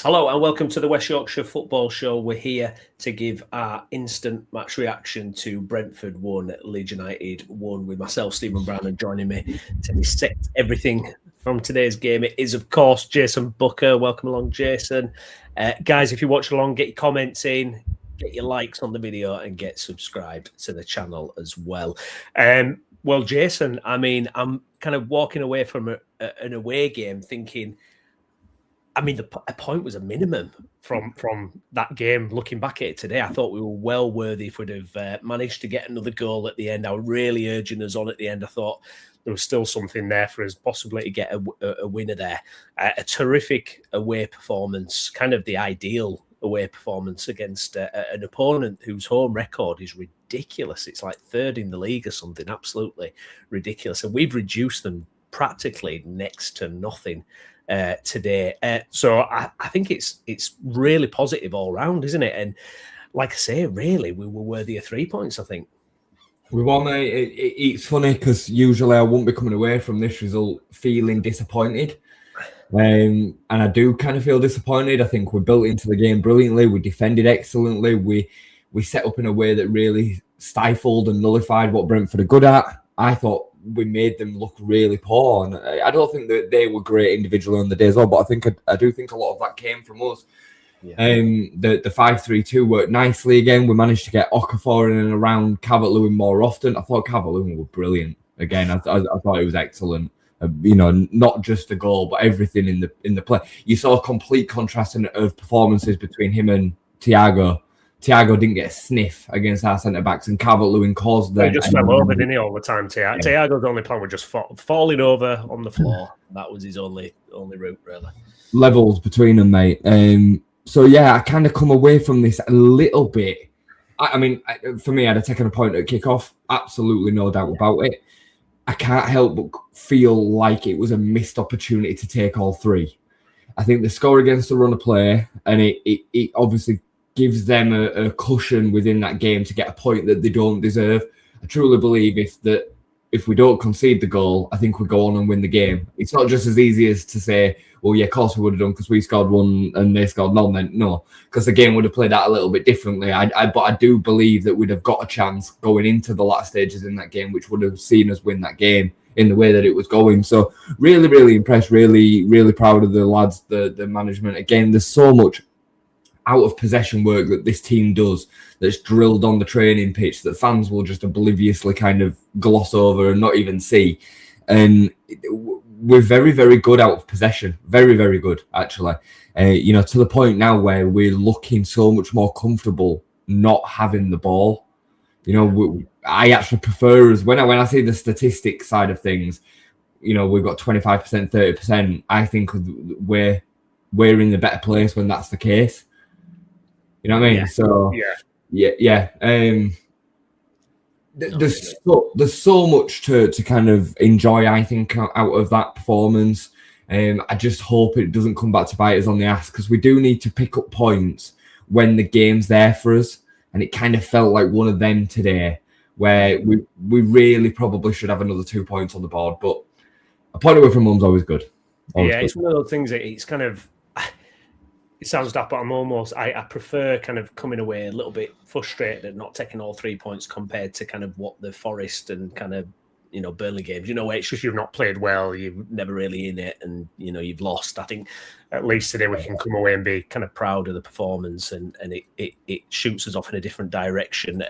Hello and welcome to the West Yorkshire Football Show. We're here to give our instant match reaction to Brentford 1, Leeds United 1 with myself, Stephen Brown, and joining me to dissect everything from today's game. It is, of course, Jason Booker. Welcome along, Jason. Guys, if you watch along, get your comments in, get your likes on the video and get subscribed to the channel as well. Well, Jason, I mean, I'm kind of walking away from an away game thinking, I mean, a point was a minimum from that game. Looking back at it today, I thought we were well worthy if we'd have managed to get another goal at the end. I was really urging us on at the end. I thought there was still something there for us, possibly to get a winner there. A terrific away performance, kind of the ideal away performance against an opponent whose home record is ridiculous. It's like third in the league or something, absolutely ridiculous. And we've reduced them practically next to nothing today. So I think it's really positive all round, isn't it? And like I say, really, we were worthy of 3 points, I think. We won, mate. It's funny because usually I wouldn't be coming away from this result feeling disappointed. And I do kind of feel disappointed. I think we built into the game brilliantly. We defended excellently. We set up in a way that really stifled and nullified what Brentford are good at. I thought we made them look really poor, and I don't think that they were great individually on the day as well, but I do think a lot of that came from us. Yeah. The 5-3-2 worked nicely again. We managed to get Okafor in and around Calvert-Lewin more often. I thought Calvert-Lewin was brilliant again. I thought it was excellent. Not just the goal, but everything in the play. You saw a complete contrast of performances between him and Thiago. Thiago didn't get a sniff against our centre-backs, and Calvert-Lewin caused them. He just fell over, didn't he, all the time, Thiago? Yeah. Thiago's only plan was just falling over on the floor. That was his only route, really. Levels between them, mate. So, yeah, I kind of come away from this a little bit. I mean, for me, I'd have taken a point at kickoff. Absolutely no doubt about it. I can't help but feel like it was a missed opportunity to take all three. I think the score against the run of play, and it obviously gives them a cushion within that game to get a point that they don't deserve. I truly believe if we don't concede the goal, I think we go on and win the game. It's not just as easy as to say, well, yeah, of course we would have done because we scored one and they scored none. Then no, because the game would have played out a little bit differently. But I do believe that we'd have got a chance going into the last stages in that game, which would have seen us win that game in the way that it was going. So really, really impressed, really, really proud of the lads, the management. Again, there's so much out of possession work that this team does that's drilled on the training pitch that fans will just obliviously kind of gloss over and not even see. And we're very, very good out of possession. Very, very good, actually. To the point now where we're looking so much more comfortable not having the ball. I actually prefer us when I see the statistics side of things. We've got 25%, 30%. I think we're in the better place when that's the case. You know what I mean? Yeah. So yeah. There's so much to kind of enjoy, I think, out of that performance. I just hope it doesn't come back to bite us on the ass, because we do need to pick up points when the game's there for us. And it kind of felt like one of them today, where we really probably should have another 2 points on the board. But a point away from home's always good. It's one of those things that it's kind of... It sounds daft, but I prefer kind of coming away a little bit frustrated at not taking all 3 points compared to kind of what the Forest and kind of, Burnley games, where it's just you've not played well, you're never really in it, and, you've lost. I think at least today we can come away and be kind of proud of the performance, and it shoots us off in a different direction.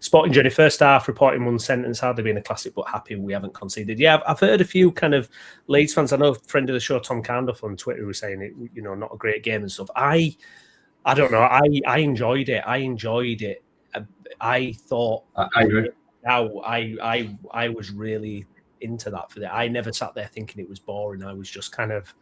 Sporting Journey, first half, reporting one sentence, hardly been a classic, but happy we haven't conceded. Yeah, I've heard a few kind of Leeds fans. I know a friend of the show, Tom Carnduff, on Twitter, was saying it, not a great game and stuff. I don't know. I enjoyed it. I thought... I agree. I was really into that for that. I never sat there thinking it was boring. I was just kind of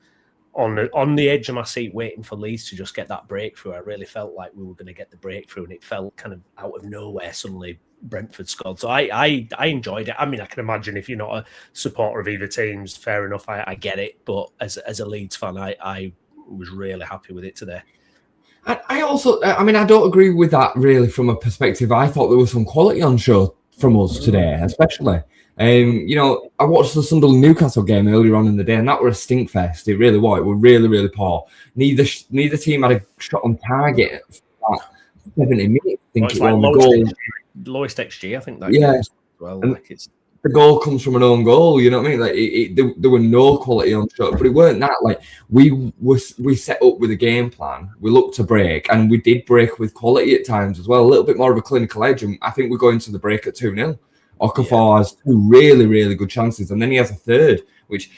on the edge of my seat waiting for Leeds to just get that breakthrough. I really felt like we were going to get the breakthrough, and it felt kind of out of nowhere. Suddenly Brentford scored. So I enjoyed it. I mean, I can imagine if you're not a supporter of either teams, fair enough. I get it. But as a Leeds fan, I was really happy with it today. I don't agree with that really from a perspective. I thought there was some quality on show from us today, especially. You know, I watched the Sunderland Newcastle game earlier on in the day, and that were a stink fest. It really was. It was really, really poor. Neither team had a shot on target for that 70 minutes. I think it was on the goal. Lowest XG, I think that. Yeah. Well, and like it's the goal comes from an own goal. You know what I mean? Like there were no quality on shot, but it weren't that. Like we set up with a game plan. We looked to break, and we did break with quality at times as well. A little bit more of a clinical edge, and I think we're going to the break at 2-0. Okafor has two really, really good chances, and then he has a third, which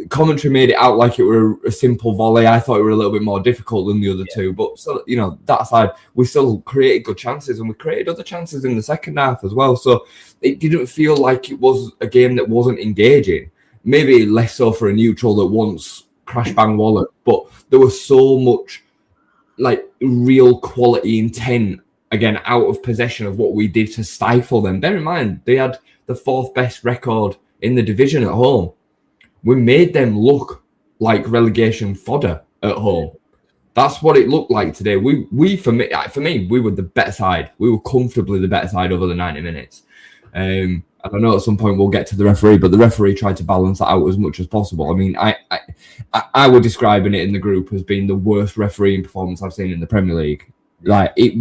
commentary made it out like it were a simple volley. I thought it were a little bit more difficult than the other two, but so, you know, that aside, we still created good chances, and we created other chances in the second half as well. So it didn't feel like it was a game that wasn't engaging. Maybe less so for a neutral that wants crash bang wallop, but there was so much like real quality intent. Again, out of possession of what we did to stifle them. Bear in mind, they had the 4th best record in the division at home. We made them look like relegation fodder at home. That's what it looked like today. For me, we were the better side. We were comfortably the better side over the 90 minutes. And I know at some point we'll get to the referee, but the referee tried to balance that out as much as possible. I mean, I would describe it in the group as being the worst refereeing performance I've seen in the Premier League. Like it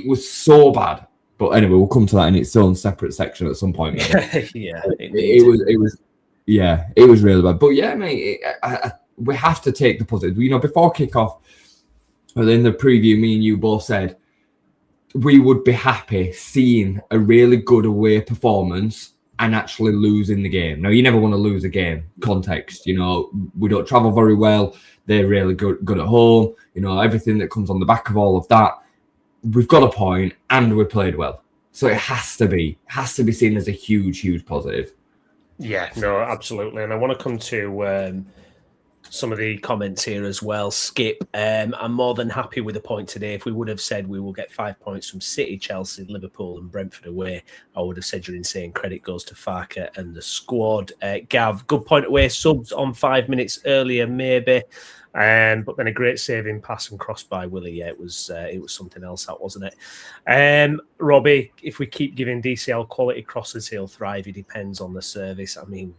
was so bad, but anyway, we'll come to that in its own separate section at some point. It was really bad. But yeah, mate, we have to take the positive. You know, before kickoff, in the preview, me and you both said we would be happy seeing a really good away performance and actually losing the game. Now, you never want to lose a game. Context, you know, we don't travel very well. They're really good at home. You know, everything that comes on the back of all of that. We've got a point and we played well. So it has to be seen as a huge, huge positive. Yeah, no, absolutely. And I want to come to some of the comments here as well. Skip, I'm more than happy with the point today. If we would have said we will get 5 points from City, Chelsea, Liverpool and Brentford away, I would have said you're insane. Credit goes to Farker and the squad. Gav, good point away. Subs on 5 minutes earlier, maybe. But then a great saving pass and cross by Willie. Yeah, it was something else, that wasn't it? Robbie, if we keep giving DCL quality crosses, he'll thrive. It depends on the service. I mean,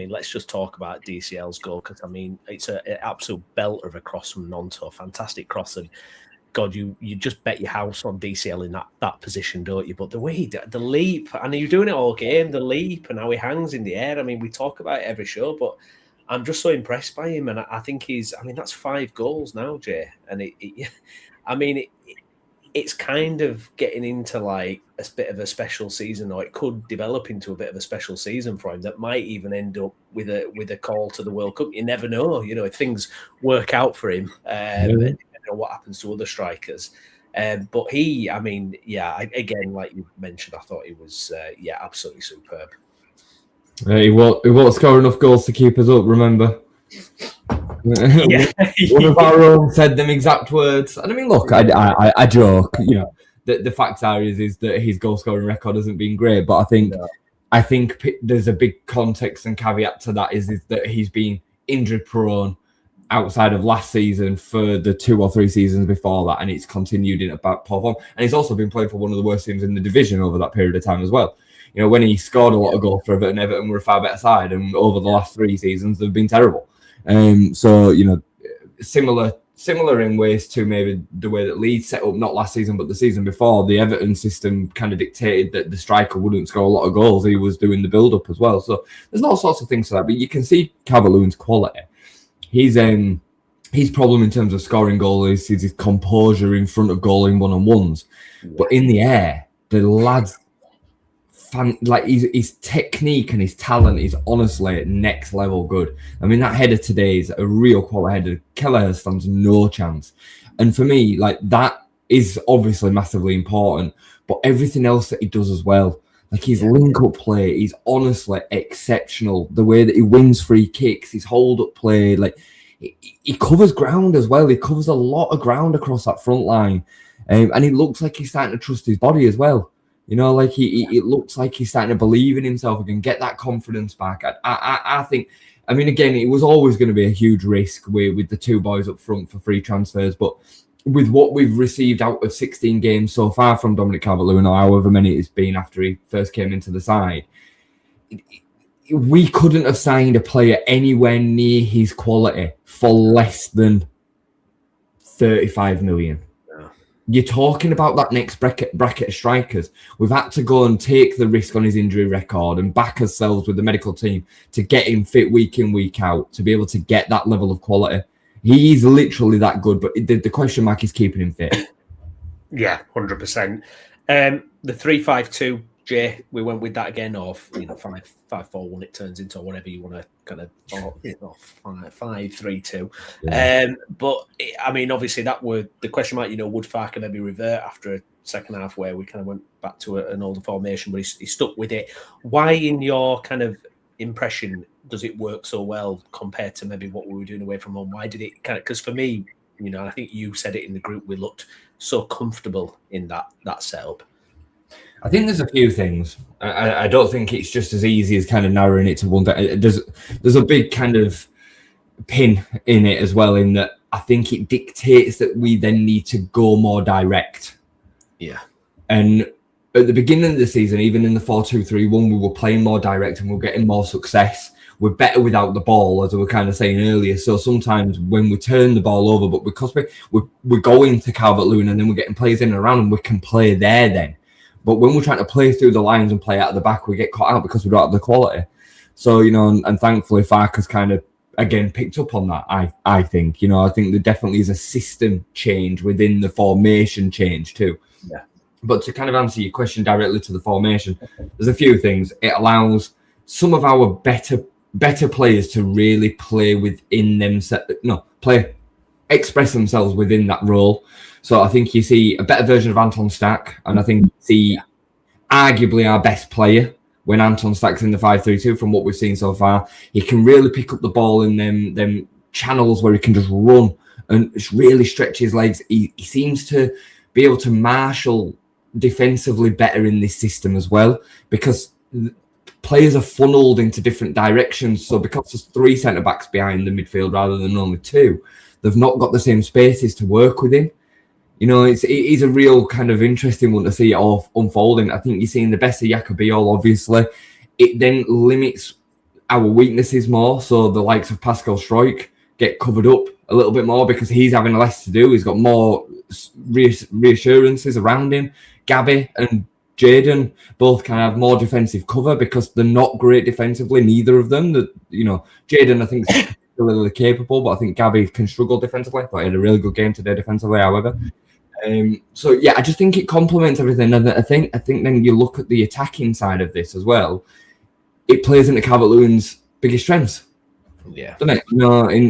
let's just talk about DCL's goal because it's an absolute belter of a cross from Nonto, fantastic cross, and God, you just bet your house on DCL in that position, don't you? But the way the leap, and you're doing it all game, the leap and how he hangs in the air. I mean, we talk about it every show, but I'm just so impressed by him, and I think that's 5 goals now, Jay, and it's kind of getting into like a bit of a special season, or it could develop into a bit of a special season for him that might even end up with a call to the World Cup. You never know, you know, if things work out for him, depending on what happens to other strikers. But he, again, like you mentioned, I thought he was, absolutely superb. He won't score enough goals to keep us up, remember? One of our own said them exact words. And I mean, look, I joke, you know, the facts are is that his goal scoring record hasn't been great, but I think there's a big context and caveat to that is that he's been injury prone outside of last season for the 2 or 3 seasons before that, and it's continued in a bad form. And he's also been playing for one of the worst teams in the division over that period of time as well. You know, when he scored a lot of goals for Everton were a far better side, and over the last 3 seasons they've been terrible. So, you know, similar in ways to maybe the way that Leeds set up, not last season, but the season before. The Everton system kind of dictated that the striker wouldn't score a lot of goals. He was doing the build-up as well. So there's all sorts of things to that. But you can see Calvert-Lewin's quality. His problem in terms of scoring goals is his composure in front of goal in one-on-ones. But in the air, the lads... his technique and his talent is honestly next level good. I mean, that header today is a real quality header. Kelleher stands no chance. And for me, like, that is obviously massively important, but everything else that he does as well, like his link-up play is honestly exceptional. The way that he wins free kicks, his hold-up play, like, he covers ground as well. He covers a lot of ground across that front line. And he looks like he's starting to trust his body as well. You know, like it looks like he's starting to believe in himself again, get that confidence back. I think, I mean, again, it was always going to be a huge risk with the 2 boys up front for free transfers. But with what we've received out of 16 games so far from Dominic Calvert-Lewin, or however many it's been after he first came into the side, we couldn't have signed a player anywhere near his quality for less than 35 million. Yeah. You're talking about that next bracket of strikers. We've had to go and take the risk on his injury record and back ourselves with the medical team to get him fit week in, week out, to be able to get that level of quality. He's literally that good, but the question mark is keeping him fit. Yeah, 100%. The 3-5-2, Jay, we went with that again, or 5-4-1. It turns into whatever you want to kind of 5-3-2. Yeah. But I mean, obviously, that were the question mark. Would Farke maybe revert after a second half where we kind of went back to an older formation, but he stuck with it. Why, in your kind of impression, does it work so well compared to maybe what we were doing away from home? Why did it kind of? Because for me, I think you said it in the group, we looked so comfortable in that setup. I think there's a few things. I don't think it's just as easy as kind of narrowing it to one. There's a big kind of pin in it as well, in that I think it dictates that we then need to go more direct. Yeah. And at the beginning of the season, even in the 4-2-3-1, we were playing more direct and we were getting more success. We're better without the ball, as I was kind of saying earlier. So sometimes when we turn the ball over, but because we're going to Calvert-Lewin and then we're getting players in and around and we can play there then. But when we're trying to play through the lines and play out of the back, we get caught out because we don't have the quality. So, and thankfully Farke's kind of, again, picked up on that, I think. I think there definitely is a system change within the formation change too. Yeah. But to kind of answer your question directly to the formation, there's a few things. It allows some of our better players to really play within express themselves within that role. So I think you see a better version of Anton Stack, and I think you see arguably our best player when Anton Stack's in the 5-3-2 from what we've seen so far. He can really pick up the ball in them channels where he can just run and just really stretch his legs. He seems to be able to marshal defensively better in this system as well, because players are funneled into different directions. So because there's 3 centre-backs behind the midfield rather than only 2, they've not got the same spaces to work within. It is a real kind of interesting one to see it all unfolding. I think you're seeing the best of Jacobiol, obviously. It then limits our weaknesses more. So the likes of Pascal Struijk get covered up a little bit more because he's having less to do. He's got more reassurances around him. Gabby and Jayden both can have more defensive cover because they're not great defensively, neither of them. Jayden, I think, is particularly capable, but I think Gabby can struggle defensively. But he had a really good game today defensively, however. So yeah, I just think it complements everything, and I think then you look at the attacking side of this as well. It plays into Calvert-Lewin's biggest strengths. Yeah, doesn't it?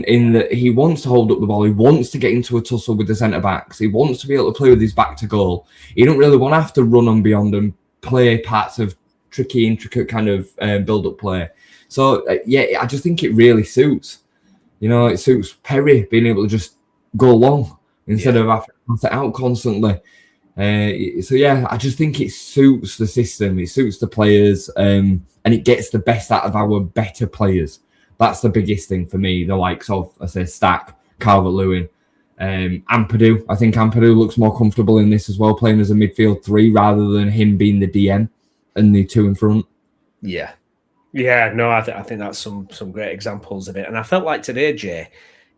In that he wants to hold up the ball, he wants to get into a tussle with the centre backs, he wants to be able to play with his back to goal. He don't really want to have to run on beyond and play parts of intricate kind of build up play. So yeah, I just think it really suits. It suits Perry being able to just go long instead of having to pass it out constantly. So yeah, I just think it suits the system, it suits the players, and it gets the best out of our better players. That's the biggest thing for me. The likes of, I say, Stack, Calvert-Lewin, Ampadu. I think Ampadu looks more comfortable in this as well, playing as a midfield 3 rather than him being the DM and the 2 in front. Yeah. Yeah, no, I think that's some great examples of it. And I felt like today, Jay,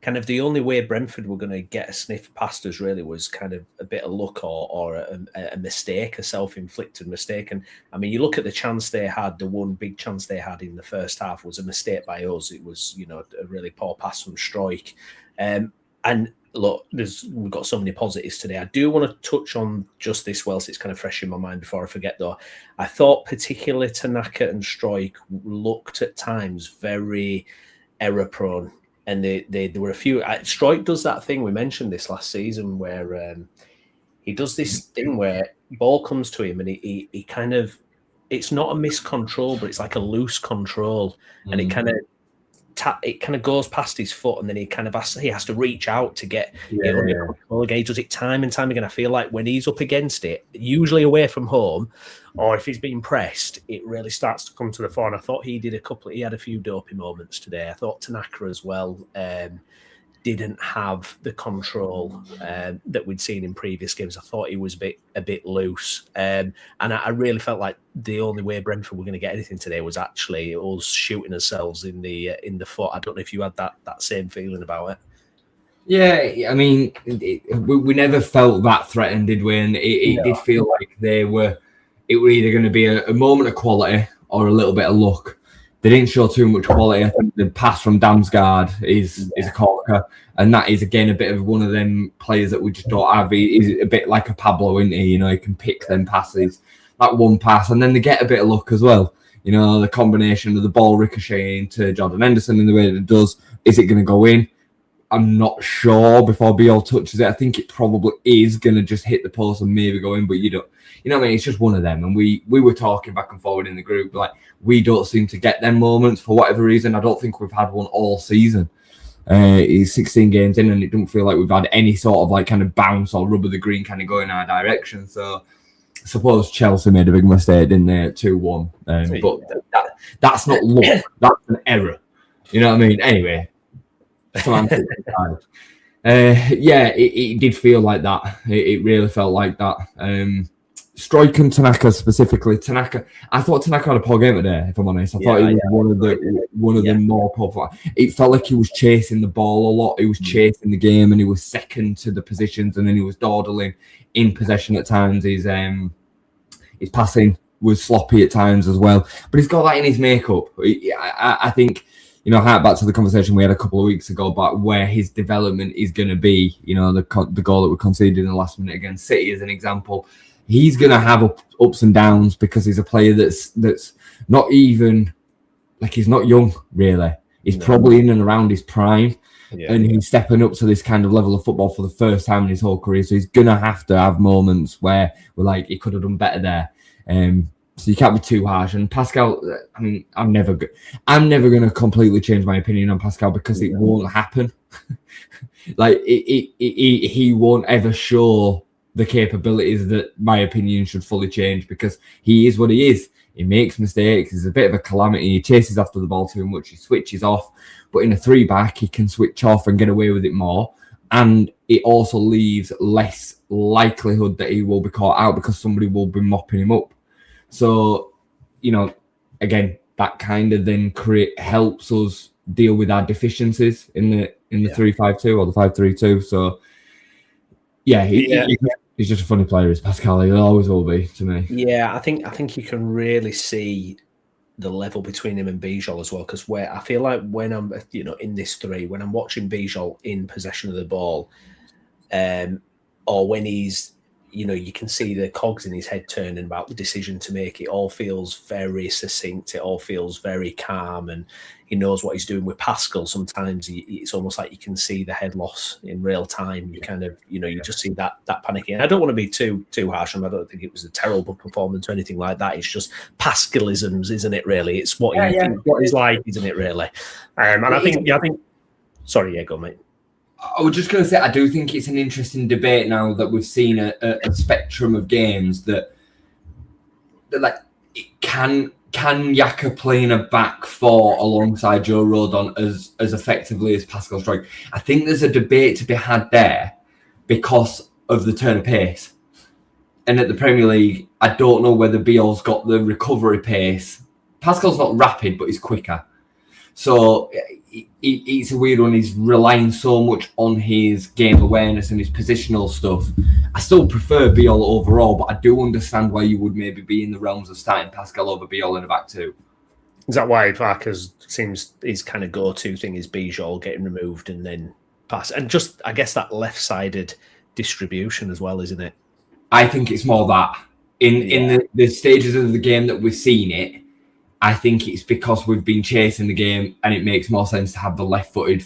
kind of the only way Brentford were going to get a sniff past us really was kind of a bit of luck or a mistake, a self-inflicted mistake. And I mean, you look at the chance they had, the one big chance they had in the first half was a mistake by us. It was, a really poor pass from Struijk. And look, we've got so many positives today. I do want to touch on just this whilst it's kind of fresh in my mind before I forget, though. I thought particularly Tanaka and Struijk looked at times very error-prone. And there were a few. Struijk does that thing, we mentioned this last season, where he does this thing where ball comes to him and he kind of, it's not a miscontrol, but it's like a loose control. And it kind of goes past his foot, and then he has to reach out to get it under control again. He does it time and time again. I feel like when he's up against it, usually away from home, or if he's being pressed, it really starts to come to the fore. And I thought he had a few dopey moments today. I thought Tanaka as well. didn't have the control that we'd seen in previous games. I thought he was a bit loose, and I really felt like the only way Brentford were going to get anything today was actually us shooting ourselves in the foot. I don't know if you had that same feeling about it. Yeah, I mean, we never felt that threatened, did we? And it did feel like it were either going to be a moment of quality or a little bit of luck. They didn't show too much quality. I think the pass from Damsgaard is a corker, and that is again a bit of one of them players that we just don't have. He's a bit like a Pablo, isn't he? You know, he can pick them passes, that one pass, and then they get a bit of luck as well. You know, the combination of the ball ricocheting to Jordan Henderson in the way that it does. Is it going to go in? I'm not sure before Biol touches it. I think it probably is going to just hit the post and maybe go in, but you don't. You know what I mean? It's just one of them. And we were talking back and forward in the group, like, we don't seem to get them moments for whatever reason. I don't think we've had one all season. It's 16 games in, and it doesn't feel like we've had any sort of like kind of bounce or rub of the green kind of go in our direction. So I suppose Chelsea made a big mistake, didn't they, at 2-1. But that's not luck. That's an error. You know what I mean? Anyway. So I'm it did feel like that. It really felt like that. Strike and Tanaka specifically. I thought Tanaka had a poor game today, if I'm honest. I thought he was one of the more popular. It felt like he was chasing the ball a lot. He was chasing the game, and he was second to the positions, and then he was dawdling in possession at times. His passing was sloppy at times as well. But he's got that in his makeup. I think, you know, hark back to the conversation we had a couple of weeks ago about where his development is going to be. You know, the goal that we conceded in the last minute against City as an example. He's going to have ups and downs because he's a player that's not even, like, he's not young, really. He's probably in and around his prime. Yeah, and he's stepping up to this kind of level of football for the first time in his whole career. So he's going to have moments where we're like, he could have done better there. So you can't be too harsh. And Pascal, I mean, I'm never going to completely change my opinion on Pascal because it won't happen. Like, he won't ever show the capabilities that my opinion should fully change because he is what he is. He makes mistakes. He's a bit of a calamity. He chases after the ball too much. He switches off. But in a 3-back, he can switch off and get away with it more. And it also leaves less likelihood that he will be caught out because somebody will be mopping him up. So, you know, again, that kind of then helps us deal with our deficiencies in the 3-5-2 or the 5-3-2. So, he's just a funny player, is Pascal. He always will be to me. Yeah, I think you can really see the level between him and Bijol as well. Because I feel like when I'm, in this 3, when I'm watching Bijol in possession of the ball, or when he's, you can see the cogs in his head turning about the decision to make. It all feels very succinct. It all feels very calm, and he knows what he's doing. With Pascal, sometimes it's almost like you can see the head loss in real time. You kind of, you just see that panicking. I don't want to be too harsh on him. I don't think it was a terrible performance or anything like that. It's just Pascalisms, isn't it? Really, it's what what he's like, isn't it? Really, and I think. Sorry, go, mate. I was just going to say, I do think it's an interesting debate now that we've seen a spectrum of games that like, can Yaka play in a back 4 alongside Joe Rodon as effectively as Pascal Struijk? I think there's a debate to be had there because of the turn of pace. And at the Premier League, I don't know whether Biol's got the recovery pace. Pascal's not rapid, but he's quicker. So it's a weird one. He's relying so much on his game awareness and his positional stuff. I still prefer Biol overall, but I do understand why you would maybe be in the realms of starting Pascal over Biol in a back 2. Is that why Varkas seems his kind of go-to thing is Bijol getting removed and then pass? And just, I guess, that left-sided distribution as well, isn't it? I think it's more that. In the stages of the game that we've seen it, I think it's because we've been chasing the game and it makes more sense to have the left-footed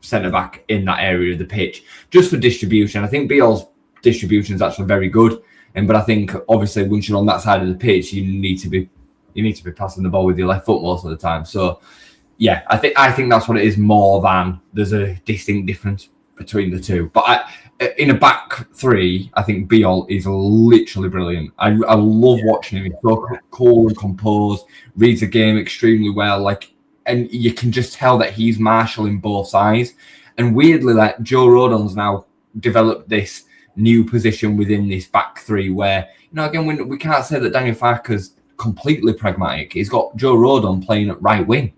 centre-back in that area of the pitch. Just for distribution. I think Biol's distribution is actually very good. But I think, obviously, once you're on that side of the pitch, you need to be passing the ball with your left foot most of the time. So, yeah, I think that's what it is more than there's a distinct difference between the two. But in a back 3, I think Biol is literally brilliant. I love watching him. He's so cool and composed, reads the game extremely well. And you can just tell that he's marshalling both sides. And weirdly, like Joe Rodon's now developed this new position within this back three where, again, we can't say that Daniel Farke's completely pragmatic. He's got Joe Rodon playing at right wing.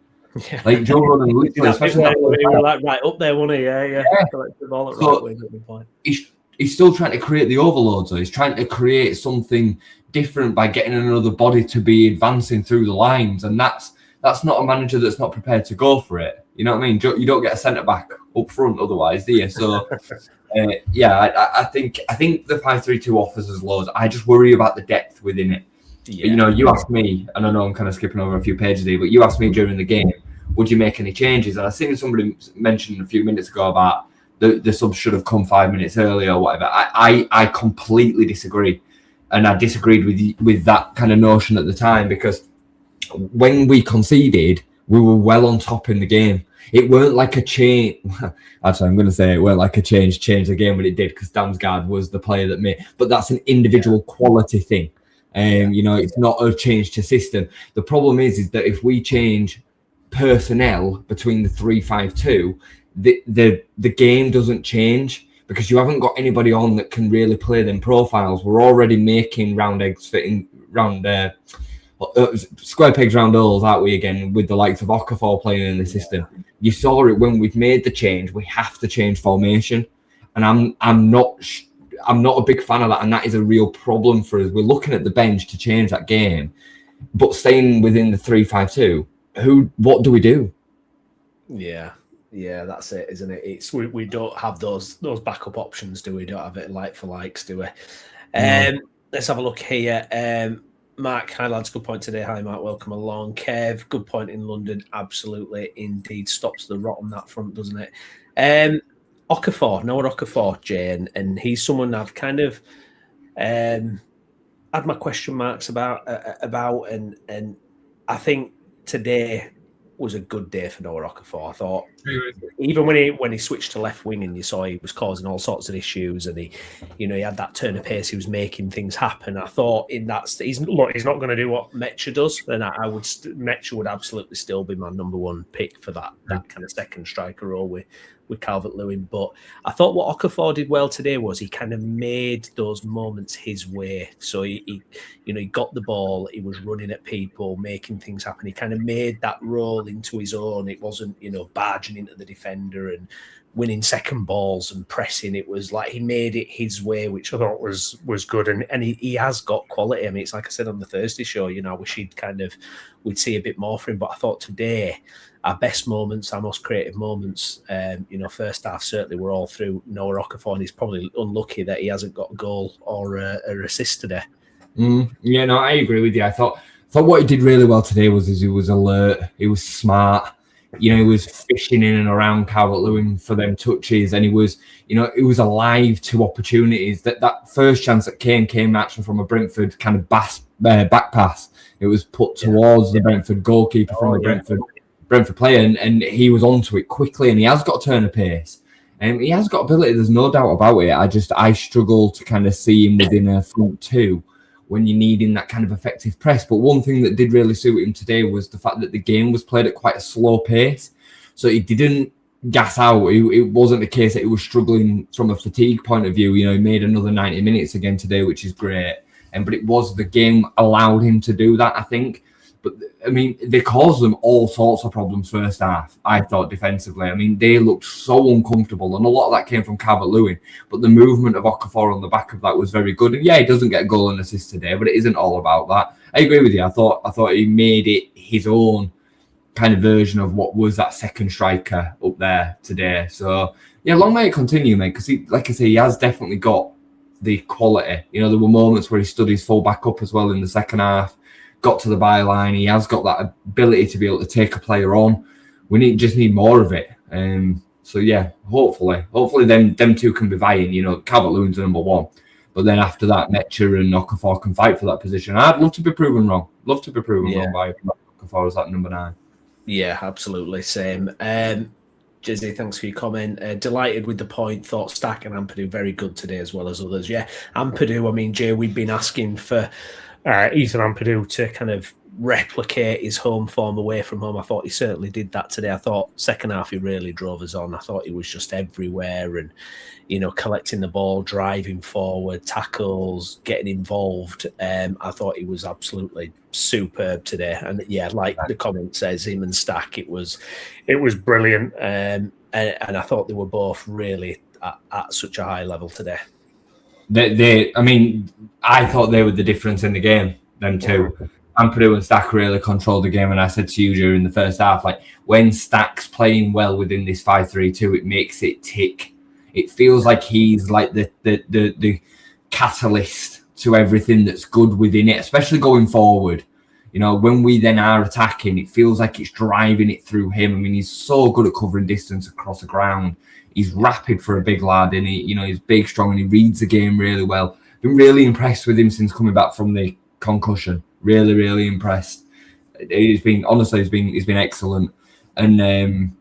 Yeah. Like Joe Rodon, literally, especially he was like right up there, wasn't he? Yeah. The ball at right wing at the point. He's still trying to create the overload, so he's trying to create something different by getting another body to be advancing through the lines, and that's not a manager that's not prepared to go for it. You know what I mean? You don't get a centre back up front otherwise, do you? So, I think the 5-3-2 offers us loads. I just worry about the depth within it. Yeah. You asked me, and I know I'm kind of skipping over a few pages here, but you asked me during the game, would you make any changes? And I seen somebody mention a few minutes ago about the subs should have come 5 minutes earlier or whatever. I completely disagree, and I disagreed with that kind of notion at the time, because when we conceded, we were well on top in the game. It weren't like a change. Actually, I'm going to say it weren't like a change the game, but it did, because Damsgaard was the player that made. But that's an individual quality thing. It's not a change to system. The problem is that if we change personnel between the 3-5-2, the game doesn't change, because you haven't got anybody on that can really play them profiles. We're already making round eggs fitting round square pegs round holes, aren't we, again, with the likes of Okafor playing in the system. You saw it when we've made the change. We have to change formation, and I'm not a big fan of that, and that is a real problem for us. We're looking at the bench to change that game, but staying within the 3-5-2, what do we do? Yeah, that's it, isn't it? It's we don't have those backup options, do we? Don't have it like for likes, do we? Let's have a look here. Mark, hi lads, good point today. Hi Mark, welcome along. Kev, good point in London. Absolutely, indeed, stops the rot on that front, doesn't it? Noah Okafor, Jay, and he's someone I've kind of had my question marks about, and I think today was a good day for Noah Okafor. I thought even when he switched to left wing and you saw he was causing all sorts of issues, and he had that turn of pace, he was making things happen. I thought in that he's not going to do what Mecha does, and Mecha would absolutely still be my number one pick for that kind of second striker role with Calvert-Lewin. But I thought what Okafor did well today was he kind of made those moments his way. So he got the ball, he was running at people, making things happen. He kind of made that role into his own. It wasn't, barging into the defender and winning second balls and pressing. It was like he made it his way, which I thought was good. And he has got quality. I mean, it's like I said on the Thursday show, I wish we'd see a bit more for him. But I thought today, our best moments, our most creative moments, first half certainly were all through Noah Okafor, and he's probably unlucky that he hasn't got a goal or a assist today. I agree with you. I thought what he did really well today was he was alert, he was smart. He was fishing in and around Calvert-Lewin for them touches, and he was alive to opportunities. That first chance that came actually from a Brentford kind of back pass. It was put towards the Brentford goalkeeper from the Brentford player, and he was onto it quickly, and he has got a turn of pace. He has got ability, there's no doubt about it. I struggle to kind of see him within a front two when you're needing that kind of effective press. But one thing that did really suit him today was the fact that the game was played at quite a slow pace. So he didn't gas out. It wasn't the case that he was struggling from a fatigue point of view. He made another 90 minutes again today, which is great. But it was the game allowed him to do that, I think. But, I mean, they caused them all sorts of problems first half, I thought, defensively. I mean, they looked so uncomfortable, and a lot of that came from Calvert-Lewin. But the movement of Okafor on the back of that was very good. And, yeah, he doesn't get a goal and assist today, but it isn't all about that. I agree with you. I thought he made it his own kind of version of what was that second striker up there today. So, yeah, long may it continue, mate, because, like I say, he has definitely got the quality. There were moments where he stood his full back up as well in the second half. Got to the byline. He has got that ability to be able to take a player on. We just need more of it. So yeah, hopefully them two can be vying. Calvert-Lewin's number one, but then after that, Mecha and Okafor can fight for that position. I'd love to be proven wrong. Wrong by Okafor as that number 9. Yeah, absolutely. Same. Jizzy, thanks for your comment. Delighted with the point. Thought Stack and Ampadu very good today, as well as others. Yeah, Ampadu. I mean, Jay, we've been asking for Ethan Ampadu to kind of replicate his home form away from home. I thought he certainly did that today. I thought second half he really drove us on. I thought he was just everywhere and, collecting the ball, driving forward, tackles, getting involved. I thought he was absolutely superb today. And yeah, like the comment says, him and Stack, it was brilliant. And I thought they were both really at such a high level today. I thought they were the difference in the game, them two. Ampadu and Stack really controlled the game, and I said to you during the first half, like, when Stack's playing well within this 5-3-2, it makes it tick. It feels like he's like the catalyst to everything that's good within it, especially going forward. When we then are attacking, it feels like it's driving it through him. I mean, he's so good at covering distance across the ground. He's rapid for a big lad, and he's big, strong, and he reads the game really well. Been really impressed with him since coming back from the concussion. Really, really impressed. He's been excellent. And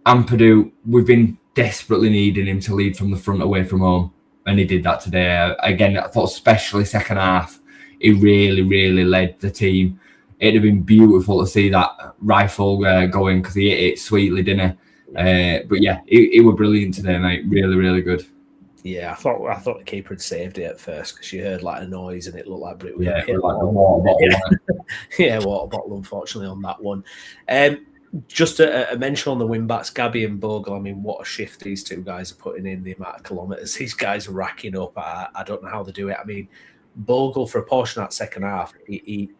Ampadu, we've been desperately needing him to lead from the front away from home, and he did that today. Again, I thought especially second half, he really, really led the team. It'd have been beautiful to see that rifle going, because he hit it sweetly, didn't he? But yeah, he was brilliant today, mate. Really, really good. Yeah, I thought the keeper had saved it at first because you heard like a noise and it looked like it was like a water bottle. Yeah, water bottle, unfortunately, on that one. Just a mention on the wing backs, Gabby and Bogle. I mean, what a shift these two guys are putting in, the amount of kilometres these guys are racking up. I don't know how they do it. I mean, Bogle, for a portion of that second half, he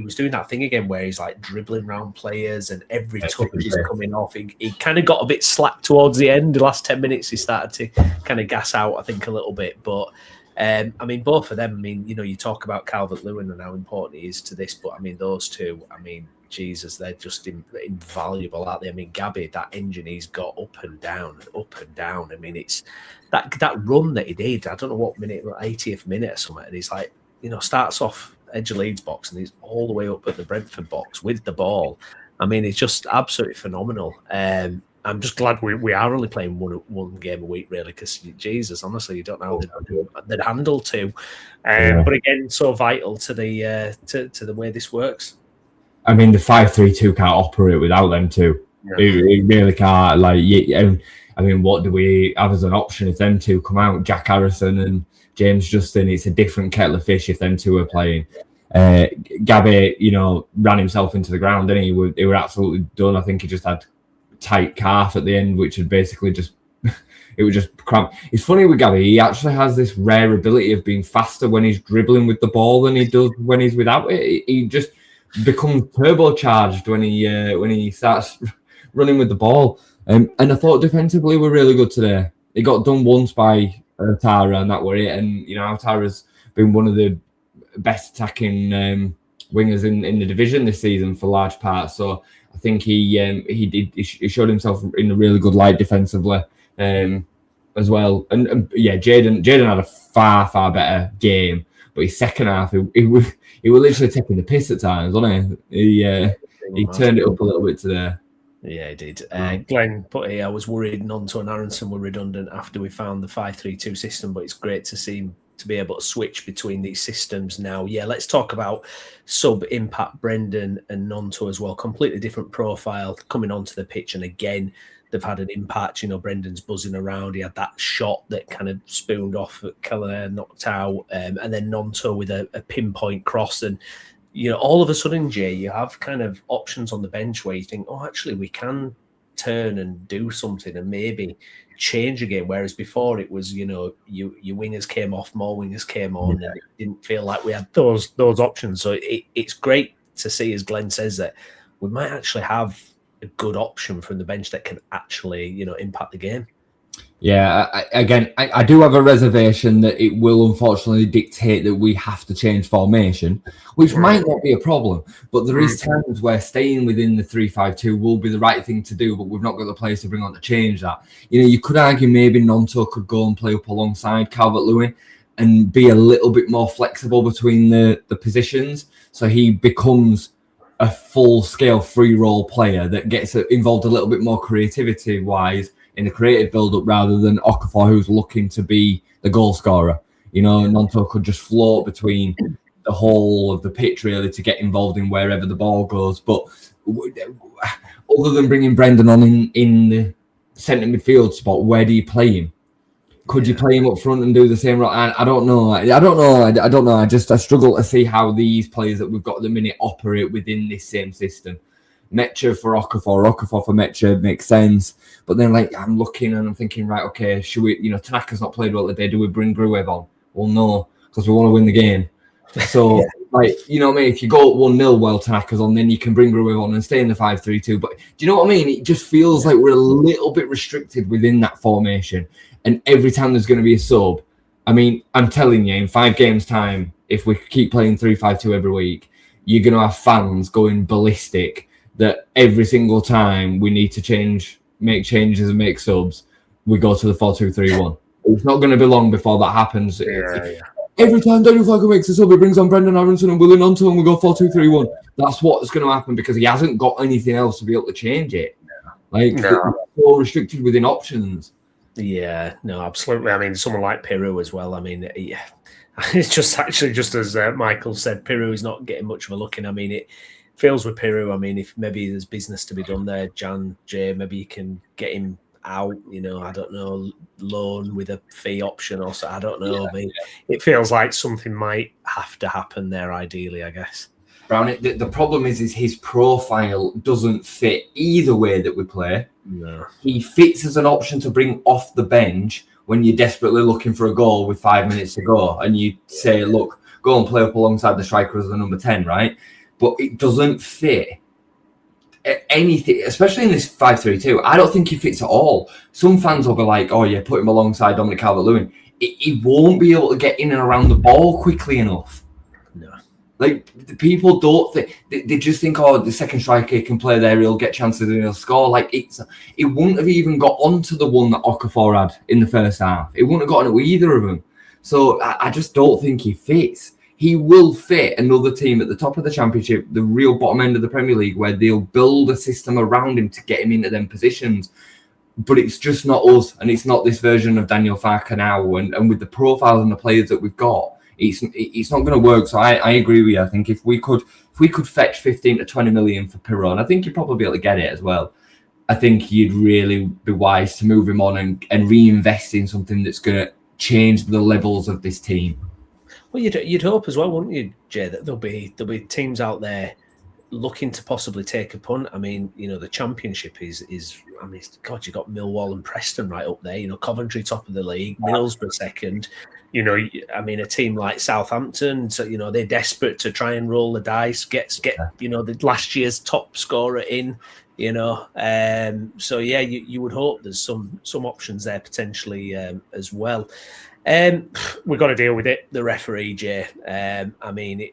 was doing that thing again where he's like dribbling around players and every touch is coming off. He kind of got a bit slack towards the end. The last 10 minutes, he started to kind of gas out, I think, a little bit. But, I mean, both of them, I mean, you talk about Calvert-Lewin and how important he is to this, but, I mean, those two, I mean, Jesus, they're just invaluable, aren't they? I mean, Gabby, that engine he's got up and down. I mean, it's that run that he did. I don't know what minute, 80th minute or something. And he's like, starts off edge of Leeds box and he's all the way up at the Brentford box with the ball. I mean, it's just absolutely phenomenal. I'm just glad we are only playing one game a week, really, because Jesus, honestly, you don't know how they'd handle two. But again, so vital to the way this works. I mean, the 5-3-2 can't operate without them two. No. It really can't. Like, I mean, what do we have as an option if them two come out? Jack Harrison and James Justin. It's a different kettle of fish if them two are playing. Gabby, ran himself into the ground, didn't he? He were absolutely done. I think he just had tight calf at the end, which had basically just it was just cramp. It's funny with Gabby. He actually has this rare ability of being faster when he's dribbling with the ball than he does when he's without it. He just becomes turbocharged when he starts running with the ball. And I thought defensively we're really good today. It got done once by Tara, and that were it. And Tara's been one of the best attacking wingers in the division this season for large parts. So I think he showed himself in a really good light defensively as well. And Jaden had a far better game. But his second half, he was literally taking the piss at times, wasn't he? He turned it up a little bit today. Yeah, he did. Glenn put here, I was worried Nonto and Aronson were redundant after we found the 5-3-2 system, but it's great to see him to be able to switch between these systems now. Yeah, let's talk about sub-impact Brendan and Nonto as well. Completely different profile coming onto the pitch, and again, they've had an impact. Brendan's buzzing around. He had that shot that kind of spooned off that Keller knocked out, and then Nonto with a pinpoint cross. And, all of a sudden, Jay, you have kind of options on the bench where you think, oh, actually, we can turn and do something and maybe change a game. Whereas before it was, your wingers came off, more wingers came on, and it didn't feel like we had those options. So it's great to see, as Glenn says, that we might actually have a good option from the bench that can actually, impact the game. Yeah, I do have a reservation that it will unfortunately dictate that we have to change formation, which might not be a problem. But there is times where staying within the 3-5-2 will be the right thing to do, but we've not got the players to bring on to change that. You could argue maybe Nonto could go and play up alongside Calvert-Lewin and be a little bit more flexible between the positions, so he becomes a full-scale free-role player that gets involved a little bit more creativity-wise in the creative build-up rather than Okafor, who's looking to be the goal scorer. Nonto could just float between the whole of the pitch really to get involved in wherever the ball goes. But other than bringing Brendan on in the centre midfield spot, where do you play him? Could you play him up front and do the same? I don't know. I don't know. I struggle to see how these players that we've got at the minute operate within this same system. Mecha for Okafor for Mecha makes sense. But then, like, I'm looking and I'm thinking, right, okay, should we? Tanaka's not played well today. Do we bring Gruev on? Well, no, because we want to win the game. So, like, you know what I mean? If you go 1-0 while Tanaka's on, then you can bring Gruev on and stay in the 5-3-2. But do you know what I mean? It just feels like we're a little bit restricted within that formation. And every time there's going to be a sub, I mean, I'm telling you, in 5 games' time, if we keep playing 3-5-2 every week, you're going to have fans going ballistic that every single time we need to make changes and make subs, we go to the 4-2-3-1. It's not going to be long before that happens. Every time Daniel Farke makes a sub, he brings on Brendan Aronson and Willie Nonto and we go 4-2-3-1. That's what's going to happen because he hasn't got anything else to be able to change it. We're so restricted within options. Yeah, no, absolutely. I mean, someone like Piru as well. I mean, it's just as Michael said, Piru is not getting much of a look in. I mean, it feels with Piru. I mean, if maybe there's business to be done there, Jay, maybe you can get him out, I don't know, loan with a fee option or so. I don't know. It feels like something might have to happen there ideally, I guess. Brown, the problem is his profile doesn't fit either way that we play. No. He fits as an option to bring off the bench when you're desperately looking for a goal with 5 minutes to go and you say, look, go and play up alongside the striker as the number 10, right? But it doesn't fit anything, especially in this 5-3-2. I don't think he fits at all. Some fans will be like, oh yeah, put him alongside Dominic Calvert-Lewin. He won't be able to get in and around the ball quickly enough. No. Like, the people don't think, they just think, oh, the second striker can play there, he'll get chances and he'll score. Like, it wouldn't have even got onto the one that Okafor had in the first half. It wouldn't have gotten it with either of them. So I just don't think he fits. He will fit another team at the top of the Championship, the real bottom end of the Premier League, where they'll build a system around him to get him into them positions. But it's just not us, and it's not this version of Daniel Farke now. And with the profiles and the players that we've got, it's not going to work. So I agree with you. I think if we could fetch 15 to 20 million for Piron, I think you'd probably be able to get it as well. I think you'd really be wise to move him on and reinvest in something that's going to change the levels of this team. Well, you'd hope as well, wouldn't you, Jay, that there'll be teams out there looking to possibly take a punt. I mean, the Championship is. I mean, God, you got Millwall and Preston right up there. Coventry top of the league, Middlesbrough second. I mean, a team like Southampton. So they're desperate to try and roll the dice, get the last year's top scorer in. So yeah, you would hope there's some options there potentially as well. We've got to deal with it. The referee, Jay. I mean,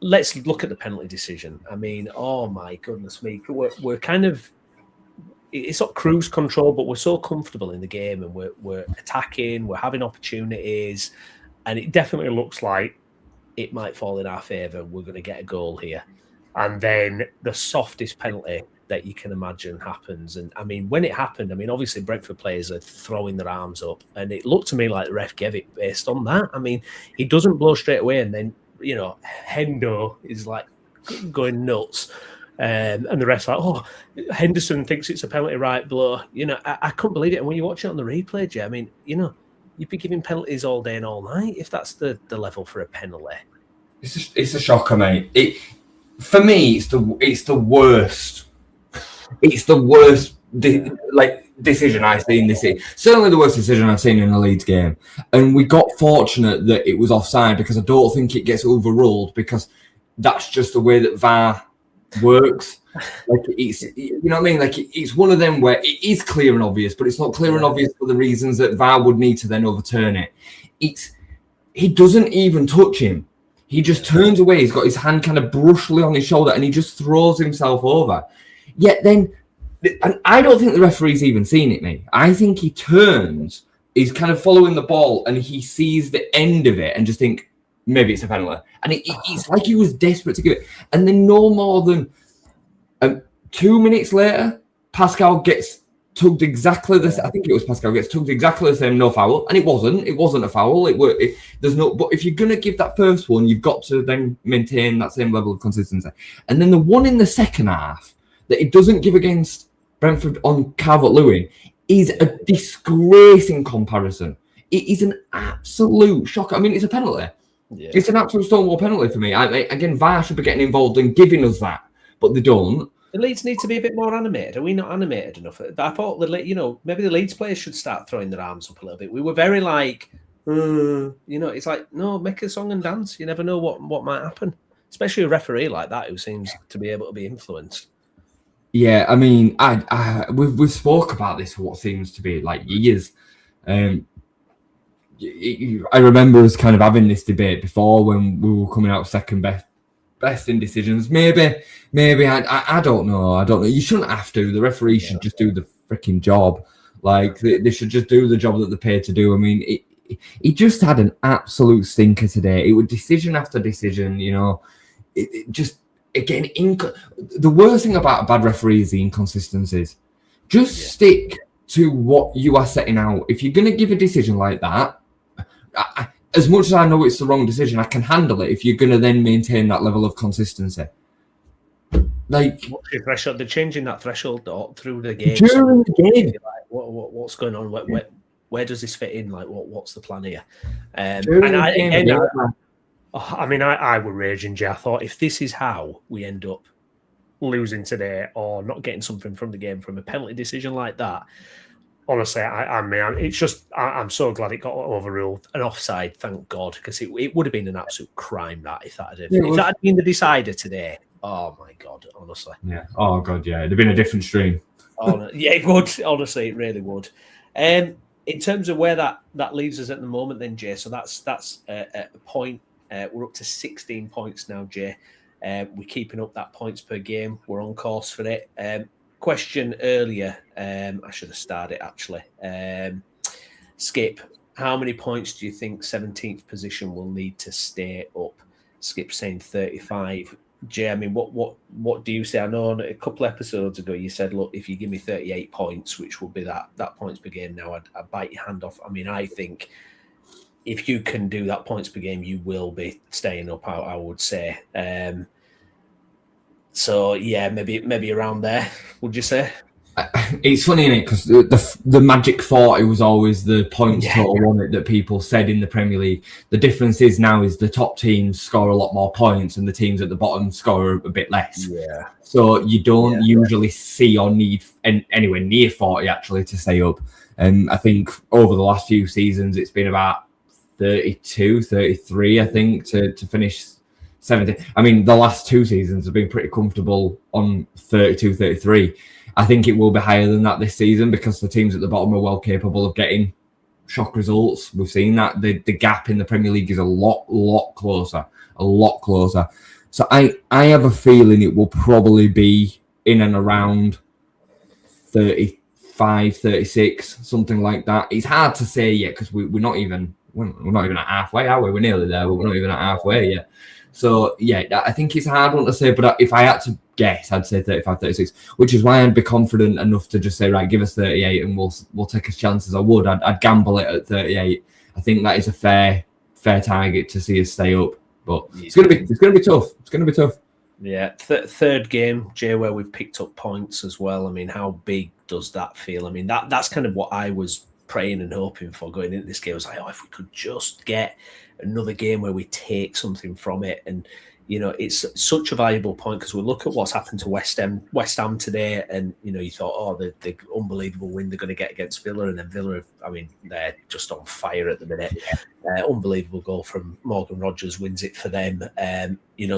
let's look at the penalty decision. I mean, oh my goodness me, we're kind of, it's not cruise control, but we're so comfortable in the game and we're attacking, we're having opportunities, and it definitely looks like it might fall in our favour. We're going to get a goal here. And then the softest penalty that you can imagine happens. And I mean, when it happened, I mean, obviously Brentford players are throwing their arms up, and it looked to me like the ref gave it based on that. I mean, he doesn't blow straight away, and then, Hendo is like going nuts. And the ref's like, oh, Henderson thinks it's a penalty, right, blow. I couldn't believe it. And when you watch it on the replay, Jay, I mean, you'd be giving penalties all day and all night if that's the level for a penalty. It's a shocker, mate. For me, it's the worst. It's the worst decision I've seen this year. Certainly the worst decision I've seen in a Leeds game. And we got fortunate that it was offside, because I don't think it gets overruled, because that's just the way that VAR works. Like, it's, you know what I mean? Like, it's one of them where it is clear and obvious, but it's not clear and obvious for the reasons that VAR would need to then overturn it. He doesn't even touch him. He just turns away. He's got his hand kind of brushly on his shoulder, and he just throws himself over. Yet then, and I don't think the referee's even seen it, mate. I think he turns, he's kind of following the ball, and he sees the end of it and just think, maybe it's a penalty. And it's like he was desperate to give it. And then no more than 2 minutes later, Pascal gets tugged exactly the. I think it was Pascal gets tugged exactly the same, no foul, and it wasn't. It wasn't a foul. There's no. But if you're gonna give that first one, you've got to then maintain that same level of consistency. And then the one in the second half that it doesn't give against Brentford on Calvert-Lewin is a disgrace in comparison. It is an absolute shock. I mean, it's a penalty. Yeah. It's an absolute stonewall penalty for me. Again, VAR should be getting involved and giving us that, but they don't. The Leeds need to be a bit more animated. Are we not animated enough? I thought maybe the Leeds players should start throwing their arms up a little bit. We were very like, it's like, no, make a song and dance. You never know what might happen, especially a referee like that who seems to be able to be influenced. Yeah, I mean, we've spoke about this for what seems to be like years. I remember us kind of having this debate before when we were coming out second best in decisions. Maybe I don't know. You shouldn't have to. The referee should just do the freaking job. Like they should just do the job that they're paid to do. I mean, he just had an absolute stinker today. It was decision after decision. It just. Again, the worst thing about a bad referee is the inconsistencies. Just stick to what you are setting out. If you're going to give a decision like that, as much as I know it's the wrong decision, I can handle it if you're going to then maintain that level of consistency. Like, what's your threshold? They're changing that threshold through the game. During the game. Like, what's going on? Where does this fit in? Like, what's the plan here? I were raging, Jay. I thought if this is how we end up losing today or not getting something from the game from a penalty decision like that, honestly, I'm so glad it got overruled. An offside, thank God, because it would have been an absolute crime if that had been the decider today. Oh my God, honestly. Yeah. Oh God, yeah. It'd have been a different stream. Yeah, it would. Honestly, it really would. In terms of where that leaves us at the moment, then, Jay. So that's a point. We're up to 16 points now, Jay. We're keeping up that points per game. We're on course for it. Question earlier, I should have started actually. Skip, how many points do you think 17th position will need to stay up? Skip saying 35. Jay, I mean, what do you say? I know a couple episodes ago you said, look, if you give me 38 points, which would be that points per game now, I'd bite your hand off. I mean, I think if you can do that points per game, you will be staying up, I would say. So, yeah, maybe around there, would you say? It's funny, isn't it? Because the magic 40 was always the points total, wasn't it, that people said in the Premier League. The difference is now is the top teams score a lot more points and the teams at the bottom score a bit less. Yeah. So you don't usually see or need anywhere near 40, actually, to stay up. And I think over the last few seasons, it's been about 32, 33, I think, to finish 70. I mean, the last two seasons have been pretty comfortable on 32, 33. I think it will be higher than that this season because the teams at the bottom are well capable of getting shock results. We've seen that. The gap in the Premier League is a lot closer. So I have a feeling it will probably be in and around 35, 36, something like that. It's hard to say yet because we're not even at halfway, are we? We're nearly there, but we're not even at halfway yet. So, yeah, I think it's a hard one to say, but if I had to guess, I'd say 35, 36, which is why I'd be confident enough to just say, right, give us 38 and we'll take as chances. I'd gamble it at 38. I think that is a fair target to see us stay up, but it's going to be tough. It's going to be tough. Yeah, third game, Jay, where we've picked up points as well. I mean, how big does that feel? I mean, that's kind of what I was praying and hoping for going into this game. I was like, if we could just get another game where we take something from it. And, it's such a valuable point because we look at what's happened to West Ham today and, you thought, the unbelievable win they're going to get against Villa. And then Villa, they're just on fire at the minute. Unbelievable goal from Morgan Rogers wins it for them.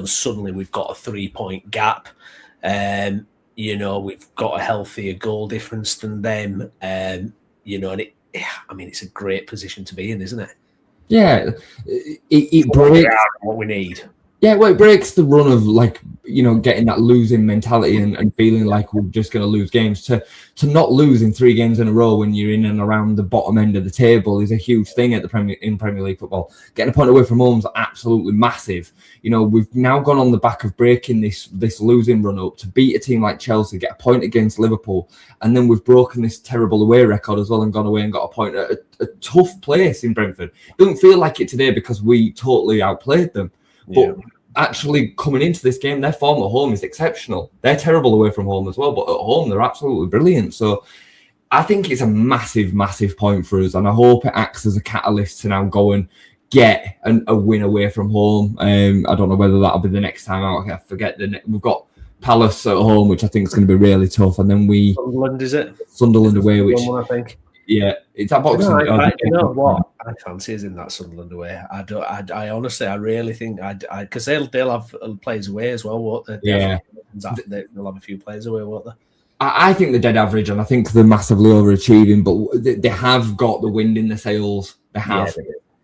Suddenly we've got a 3-point gap. We've got a healthier goal difference than them. And it's a great position to be in, isn't it? Yeah, it breaks what we need. Yeah, well, it breaks the run of getting that losing mentality and feeling like we're just going to lose games. To not lose in 3 games in a row when you're in and around the bottom end of the table is a huge thing in Premier League football. Getting a point away from home is absolutely massive. We've now gone on the back of breaking this losing run up to beat a team like Chelsea, get a point against Liverpool, and then we've broken this terrible away record as well and gone away and got a point at a tough place in Brentford. It doesn't feel like it today because we totally outplayed them. But actually coming into this game, their form at home is exceptional. They're terrible away from home as well, but at home, they're absolutely brilliant. So I think it's a massive, massive point for us. And I hope it acts as a catalyst to now go and get a win away from home. I don't know whether that'll be the next time out. I forget we've got Palace at home, which I think is going to be really tough. And then Sunderland, is it? Sunderland away, which... I think. Yeah, it's that boxing. You know what I fancy is in that Sunderland away. I honestly, I really think because they'll have players away as well, won't they? Yeah, they'll have a few players away, won't they? I think they're dead average, and I think they're massively overachieving. But they have got the wind in the sails. They have,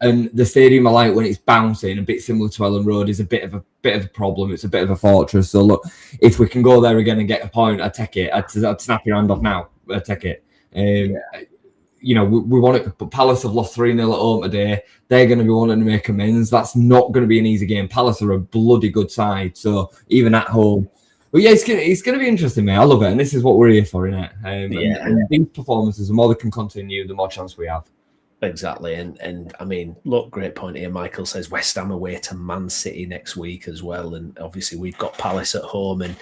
and the stadium I like when it's bouncing, a bit similar to Ellen Road, is a bit of a problem. It's a bit of a fortress. So look, if we can go there again and get a point, I'd take it. I'd snap your hand off now. I'd take it. We want it, but Palace have lost 3-0 at home today. They're going to be wanting to make amends. That's not going to be an easy game. Palace are a bloody good side, so even at home. But yeah, it's going to be interesting, mate. I love it, and this is what we're here for, innit? And these performances, the more they can continue, the more chance we have. Exactly, and I mean, look, great point here. Michael says West Ham away to Man City next week as well, and obviously we've got Palace at home, and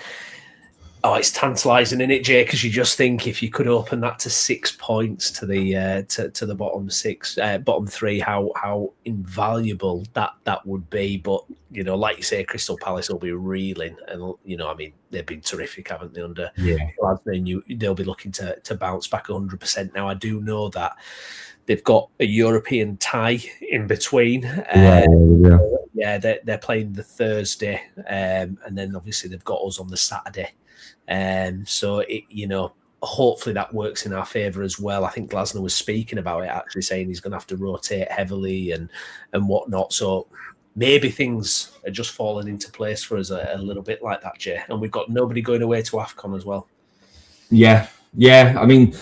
it's tantalising, isn't it, Jay? Because you just think if you could open that to 6 points to the to the bottom 3, how invaluable that would be. But like you say, Crystal Palace will be reeling, and I mean, they've been terrific, haven't they? Under Glasgow, they'll be looking to bounce back 100%. Now, I do know that they've got a European tie in between. They're playing the Thursday, and then obviously they've got us on the Saturday. So hopefully that works in our favour as well. I think Glasner was speaking about it, actually saying he's going to have to rotate heavily and whatnot. So maybe things are just falling into place for us a little bit like that, Jay. And we've got nobody going away to AFCON as well. Yeah. I mean,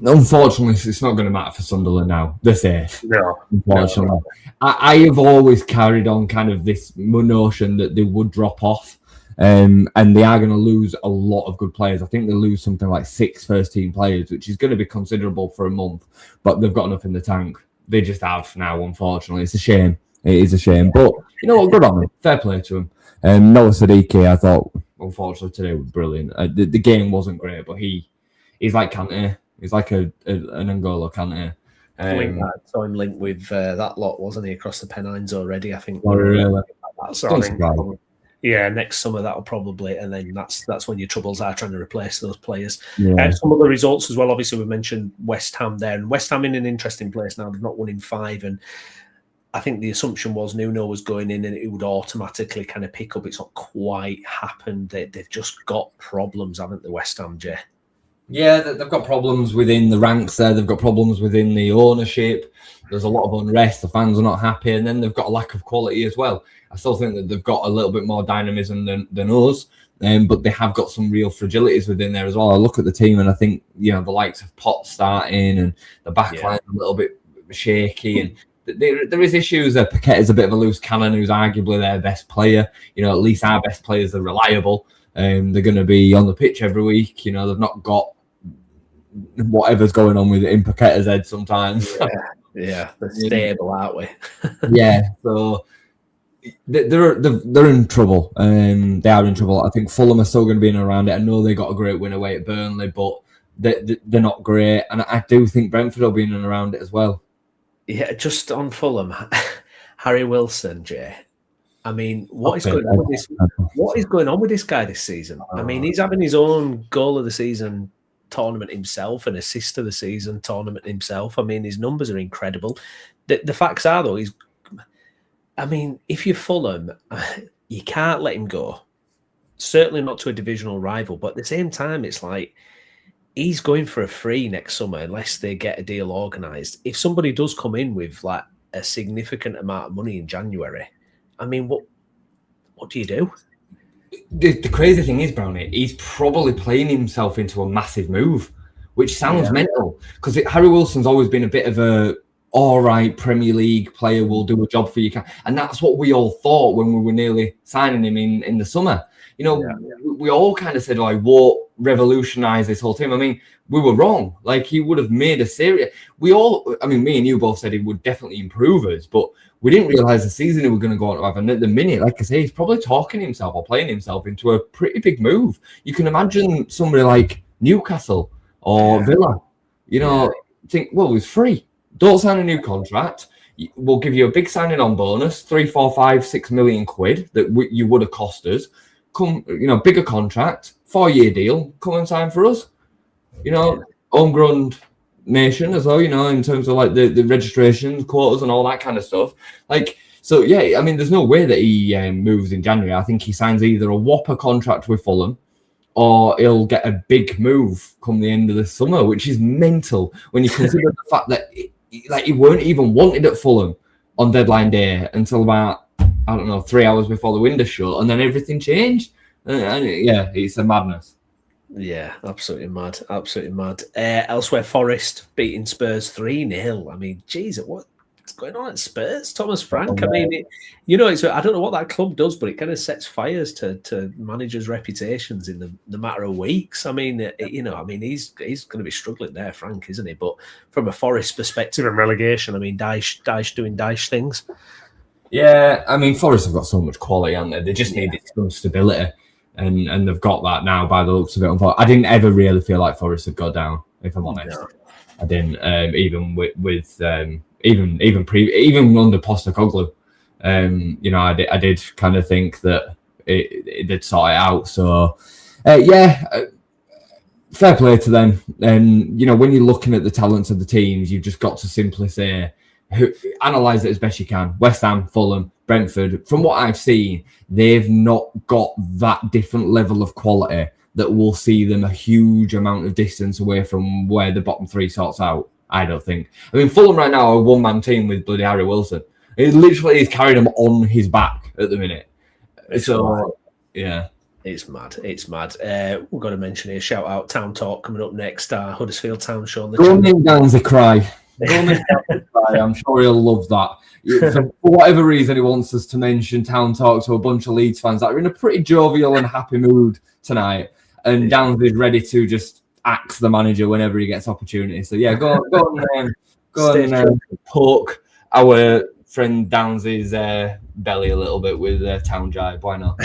unfortunately, it's not going to matter for Sunderland now. They're safe. No. Unfortunately. No. I have always carried on kind of this notion that they would drop off. And they are going to lose a lot of good players. I think they lose something like 6 first-team players, which is going to be considerable for a month. But they've got enough in the tank. They just have now, unfortunately. It's a shame. It is a shame. But you know what? Good on them. Fair play to him. Noah Sadiqi, I thought, unfortunately, today was brilliant. The game wasn't great, but he's like Kante. He's like an N'Golo Kante. I saw him linked with that lot, wasn't he, across the Pennines already, I think. Oh, really? Yeah, next summer that'll probably, and then that's when your troubles are trying to replace those players. Yeah. Some of the results as well. Obviously, we mentioned West Ham there, and West Ham in an interesting place now. They've not won in 5, and I think the assumption was Nuno was going in and it would automatically kind of pick up. It's not quite happened. They've just got problems, haven't they, West Ham, Jay? Yeah, they've got problems within the ranks there. They've got problems within the ownership. There's a lot of unrest. The fans are not happy. And then they've got a lack of quality as well. I still think that they've got a little bit more dynamism than us. But they have got some real fragilities within there as well. I look at the team and I think, the likes of Potts starting and the back line a little bit shaky. And there is issues. Paqueta's a bit of a loose cannon who's arguably their best player. At least our best players are reliable. They're going to be on the pitch every week. They've not got whatever's going on with it in Paqueta's head sometimes. Yeah, they're stable, aren't we? Yeah, so they're in trouble. They are in trouble. I think Fulham are still going to be in and around it. I know they got a great win away at Burnley, but they're not great. And I do think Brentford will be in and around it as well. Yeah, just on Fulham, Harry Wilson, Jay. I mean, what is going on with this guy this season? I mean, he's having his own goal of the season tournament himself, an assist of the season tournament himself. I mean, his numbers are incredible. The facts are, though, if you're Fulham, you can't let him go. Certainly not to a divisional rival, but at the same time, it's like he's going for a free next summer unless they get a deal organised. If somebody does come in with like a significant amount of money in January, I mean, what do you do? The crazy thing is, Browney, he's probably playing himself into a massive move, which sounds mental, because Harry Wilson's always been a bit of a all right Premier League player, will do a job for you, and that's what we all thought when we were nearly signing him in the summer. You know, we all kind of said, "Oh, he won't revolutionise this whole team." I mean, we were wrong. Like, he would have made a serious. Me and you both said he would definitely improve us, but we didn't realise the season he was going to go on to have. And at the minute, like I say, he's probably talking himself or playing himself into a pretty big move. You can imagine somebody like Newcastle or Villa, you know, think, well, he's free. Don't sign a new contract. We'll give you a big signing on bonus, 3, 4, 5, 6 million quid that you would have cost us. Come, you know, bigger contract, 4-year deal. Come and sign for us. You know, homegrown nation as well, you know, in terms of like the registrations, quotas and all that kind of stuff. Like, so yeah, I mean, there's no way that he moves in January. I think he signs either a whopper contract with Fulham or he'll get a big move come the end of the summer, which is mental when you consider the fact that he weren't even wanted at Fulham on deadline day until about, I don't know, 3 hours before the window shut, and then everything changed. And yeah, it's a madness. Yeah, absolutely mad. Absolutely mad. Elsewhere, Forest beating Spurs 3-0. I mean, geez, what's going on at Spurs? Thomas Frank. I mean, I don't know what that club does, but it kind of sets fires to managers' reputations in the matter of weeks. I mean, he's going to be struggling there, Frank, isn't he? But from a Forest perspective and relegation, I mean, Dyche doing Dyche things. Yeah, I mean, Forest have got so much quality, haven't they? They just needed some stability. And they've got that now by the looks of it. I didn't ever really feel like Forest had got down, if I'm honest. No. I didn't, even even under Postecoglou. I did kind of think that it did sort it out. So, fair play to them. And when you're looking at the talents of the teams, you've just got to simply say, analyse it as best you can. West Ham, Fulham, Brentford, from what I've seen, they've not got that different level of quality that will see them a huge amount of distance away from where the bottom three sorts out, I don't think. I mean, Fulham right now are a one-man team with bloody Harry Wilson. It literally is carrying them on his back at the minute. Yeah. It's mad. It's mad. We've got to mention here, shout out Town Talk coming up next. Huddersfield Town show on the channel. Going down the cry. I'm sure he'll love that. For whatever reason, he wants us to mention Town Talk to a bunch of Leeds fans that are in a pretty jovial and happy mood tonight. And Downs is ready to just axe the manager whenever he gets opportunity. So yeah, go on, poke our friend Downs' belly a little bit with Town Jive. Why not?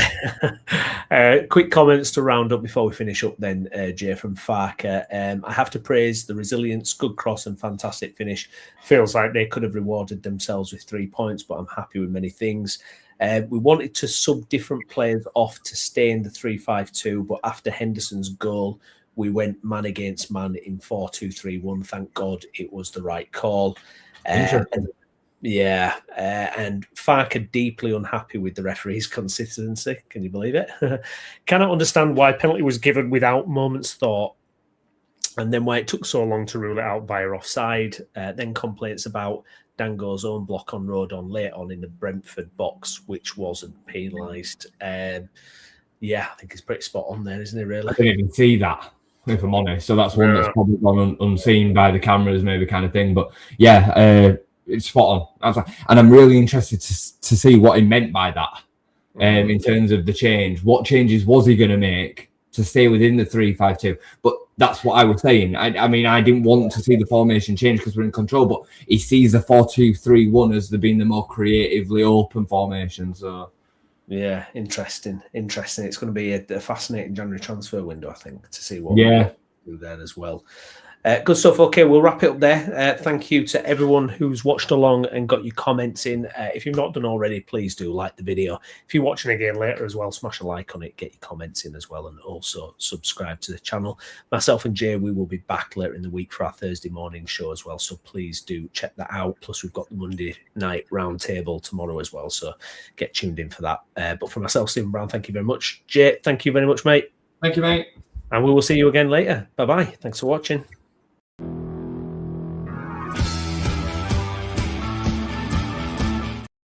Quick comments to round up before we finish up then, Jay from Farker. I have to praise the resilience, good cross and fantastic finish. Feels like they could have rewarded themselves with 3 points, but I'm happy with many things. We wanted to sub different players off to stay in the 3-5-2, but after Henderson's goal, we went man against man in 4-2-3-1. Thank God it was the right call. And Farker deeply unhappy with the referee's consistency. Can you believe it? Cannot understand why penalty was given without moment's thought, and then why it took so long to rule it out via offside. Then complaints about Dango's own block on Rodon late on in the Brentford box, which wasn't penalised. I think it's pretty spot on there, isn't it, really? I didn't even see that, if I'm honest. So that's one that's probably gone unseen by the cameras, maybe, kind of thing. But it's spot on. And I'm really interested to see what he meant by that in terms of the change. What changes was he going to make to stay within the 3-5-2? But that's what I was saying. I mean, I didn't want to see the formation change because we're in control, but he sees the 4-2-3-1 as being the more creatively open formation. So, yeah, interesting. It's going to be a fascinating January transfer window, I think, to see what we'll do there as well. Good stuff. Okay, we'll wrap it up there. Thank you to everyone who's watched along and got your comments in. If you've not done already, please do like the video. If you're watching again later as well, smash a like on it, get your comments in as well, and also subscribe to the channel. Myself and Jay, we will be back later in the week for our Thursday morning show as well, so please do check that out. Plus, we've got the Monday night round table tomorrow as well, so get tuned in for that. But for myself, Stephen Brown, thank you very much. Jay, thank you very much, mate. Thank you, mate. And we will see you again later. Bye-bye. Thanks for watching.